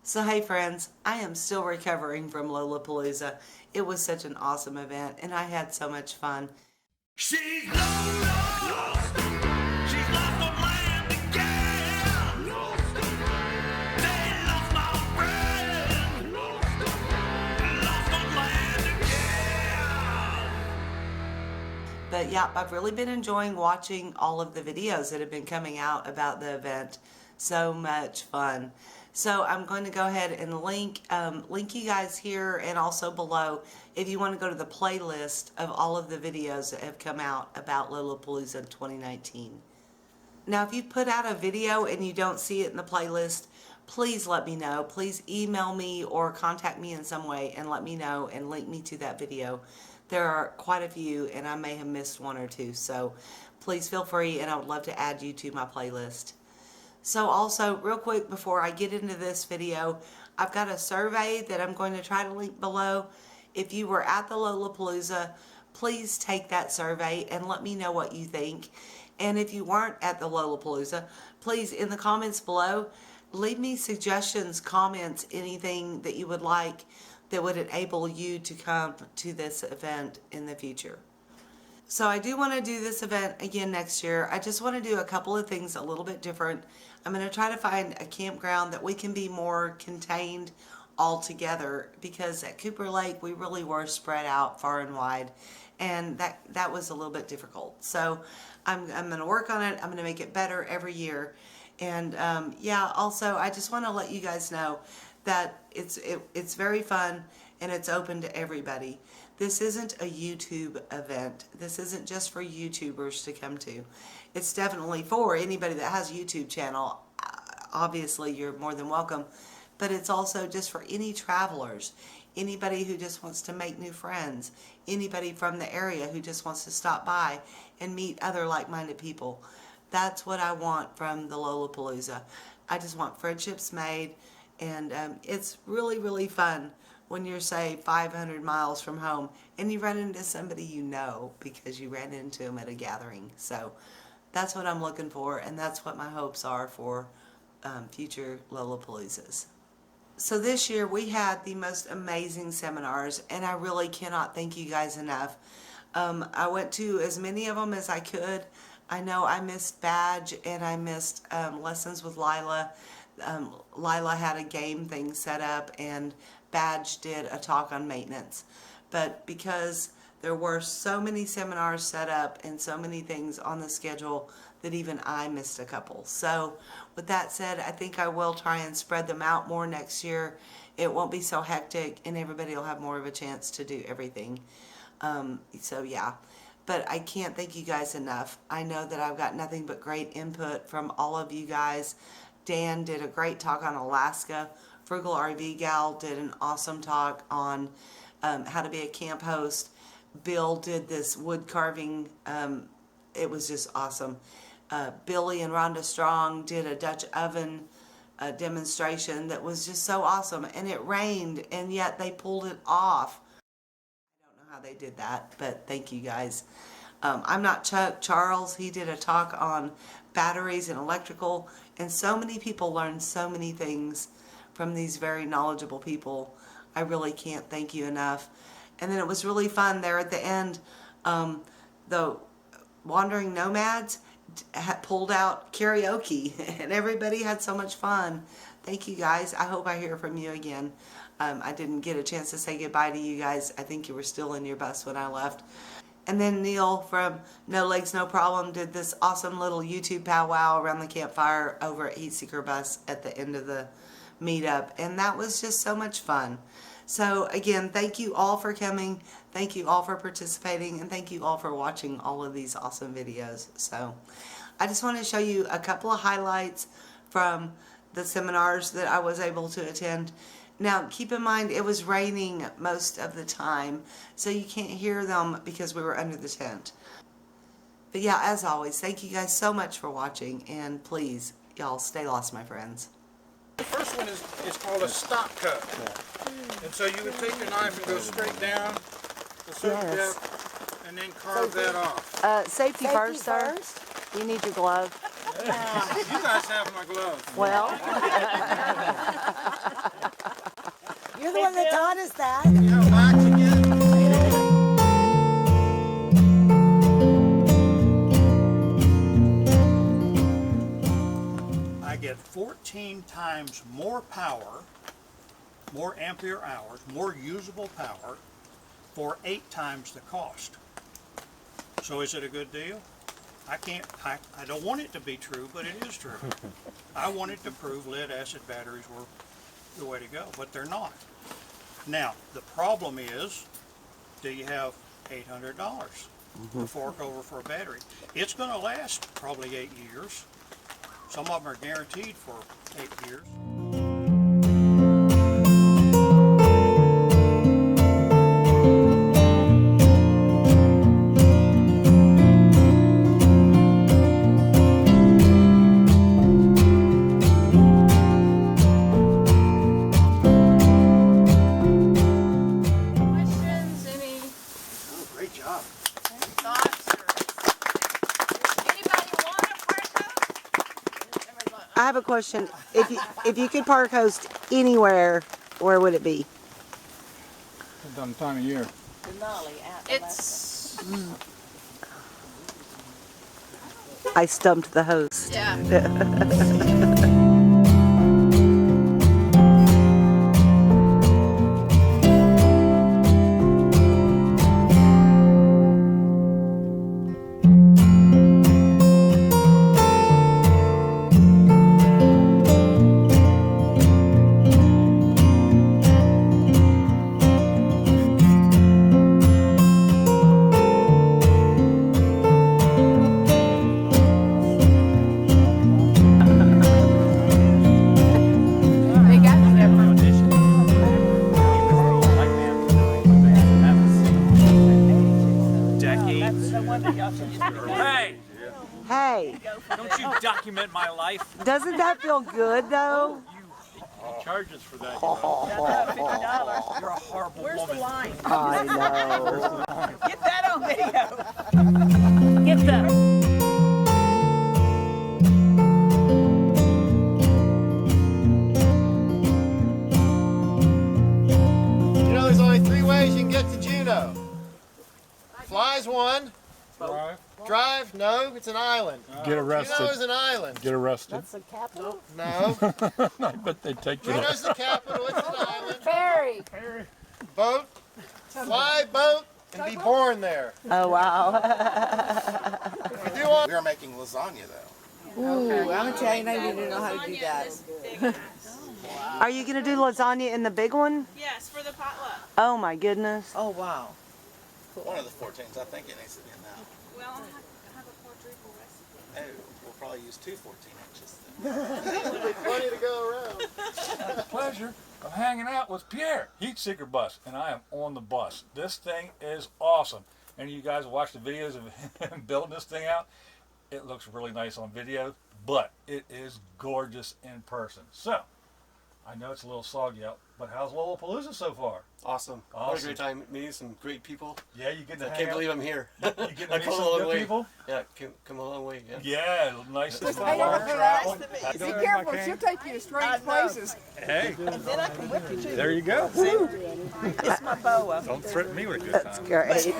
So hey friends, I am still recovering from Lollapalooza. It was such an awesome event and I had so much fun. She's lost. She's lost on land again. They lost my friend. Lost on land again. But yeah, I've really been enjoying watching all of the videos that have been coming out about the event. So much fun. So I'm going to go ahead and link you guys here and also below if you want to go to the playlist of all of the videos that have come out about Lollapalooza in 2019. Now, if you put out a video and you don't see it in the playlist, please let me know. Please email me or contact me in some way and let me know and link me to that video. There are quite a few and I may have missed one or two, so please feel free and I would love to add you to my playlist. So also, real quick before I get into this video, I've got a survey that I'm going to try to link below. If you were at the Lollapalooza, please take that survey and let me know what you think. And if you weren't at the Lollapalooza, please in the comments below, leave me suggestions, comments, anything that you would like that would enable you to come to this event in the future. So I do want to do this event again next year. I just want to do a couple of things a little bit different. I'm going to try to find a campground that we can be more contained all together, because at Cooper Lake we really were spread out far and wide, and that was a little bit difficult. So I'm going to work on it. I'm going to make it better every year. And yeah, also I just want to let you guys know that it's very fun and it's open to everybody. This isn't a YouTube event. This isn't just for YouTubers to come to. It's definitely for anybody that has a YouTube channel. Obviously, you're more than welcome. But it's also just for any travelers, anybody who just wants to make new friends, anybody from the area who just wants to stop by and meet other like-minded people. That's what I want from the Lollapalooza. I just want friendships made, and it's really, really fun when you're, say, 500 miles from home and you run into somebody you know because you ran into them at a gathering. So that's what I'm looking for, and that's what my hopes are for future Lollapaloozas. So this year we had the most amazing seminars, and I really cannot thank you guys enough. I went to as many of them as I could. I know I missed Badge and I missed Lessons with Lilah. Lilah had a game thing set up and Badge did a talk on maintenance. But because there were so many seminars set up and so many things on the schedule that even I missed a couple. So with that said, I think I will try and spread them out more next year. It won't be so hectic and everybody will have more of a chance to do everything. So yeah, but I can't thank you guys enough. I know that I've got nothing but great input from all of you guys. Dan did a great talk on Alaska. FrugalRVGal did an awesome talk on how to be a camp host. Bill did this wood carving. It was just awesome. Billy and Rhonda Strong did a Dutch oven demonstration that was just so awesome. And it rained, and yet they pulled it off. I don't know how they did that, but thank you guys. I'm Not Chuck. Charles, he did a talk on batteries and electrical, and so many people learned so many things from these very knowledgeable people. I really can't thank you enough. And then it was really fun there at the end. The Wandering Nomads had pulled out karaoke and everybody had so much fun. Thank you guys. I hope I hear from you again. I didn't get a chance to say goodbye to you guys. I think you were still in your bus when I left. And then Neil from No Legs No Problem did this awesome little YouTube powwow around the campfire over at Heat Seeker Bus at the end of the meetup, and that was just so much fun. So again, thank you all for coming, thank you all for participating, and thank you all for watching all of these awesome videos. So I just want to show you a couple of highlights from the seminars that I was able to attend. Now keep in mind it was raining most of the time, so you can't hear them because we were under the tent. But yeah, as always, thank you guys so much for watching, and please, y'all stay lost, my friends. The first one is called a stop cut. And so you would take your knife and go straight down a certain depth and then carve that off. Safety first, sir. You need your glove. You guys have my glove. Well. the one that taught us that. You know, wax again. I get 14 times more power, more ampere hours, more usable power for 8 times the cost. So is it a good deal? I don't want it to be true, but it is true. I wanted to prove lead acid batteries were the way to go, but they're not. Now, the problem is, do you have $800 to fork over for a battery? It's going to last probably 8 years. Some of them are guaranteed for 8 years. Questions? Any Oh, great job. thoughts? Anybody want a park host? Everybody's like, I have a question. If you could park host anywhere, where would it be? Depends on the time of year. it's I stumped the host. yeah. They got separate. Hey, Hey, don't you document my life? doesn't that feel good though? Charges for that. You're a horrible woman. I know. Get that on video. Get the. You know, there's only 3 ways you can get to Juneau. Fly's one. Drive? No, it's an island. Get Juneau arrested. is an island. Get arrested. That's the capital. No. I bet they take you. Juneau's the capital. It's an island. Ferry. Boat. Fly boat and be born there. Oh wow. If you do all We are making lasagna though. Ooh, I'm Italian. I need to know how to do that. Are you gonna do lasagna in the big one? Yes, for the potluck. Oh my goodness. Oh wow. One of the 14s, I think it needs to be in that. Well, I have a quadruple recipe. Oh, we'll probably use 2 14 inches then. plenty to go around. Pleasure of hanging out with Pierre. Heat Seeker Bus, and I am on the bus. This thing is awesome. And you guys watch the videos of him building this thing out. It looks really nice on video, but it is gorgeous in person. So, I know it's a little soggy out, but how's Lollapalooza so far? Awesome. What a Awesome. great time meeting some great people. Yeah, you get to I hang can't out. believe I'm here. You get to I meet come a some long good way. people. Yeah, come a long way. Yeah. Yeah, nice to I know, far travel. Be careful, she'll take you to strange places. Hey, And then I can whip you too. there you go. It's my boa. Don't threaten me with a good time. That's great.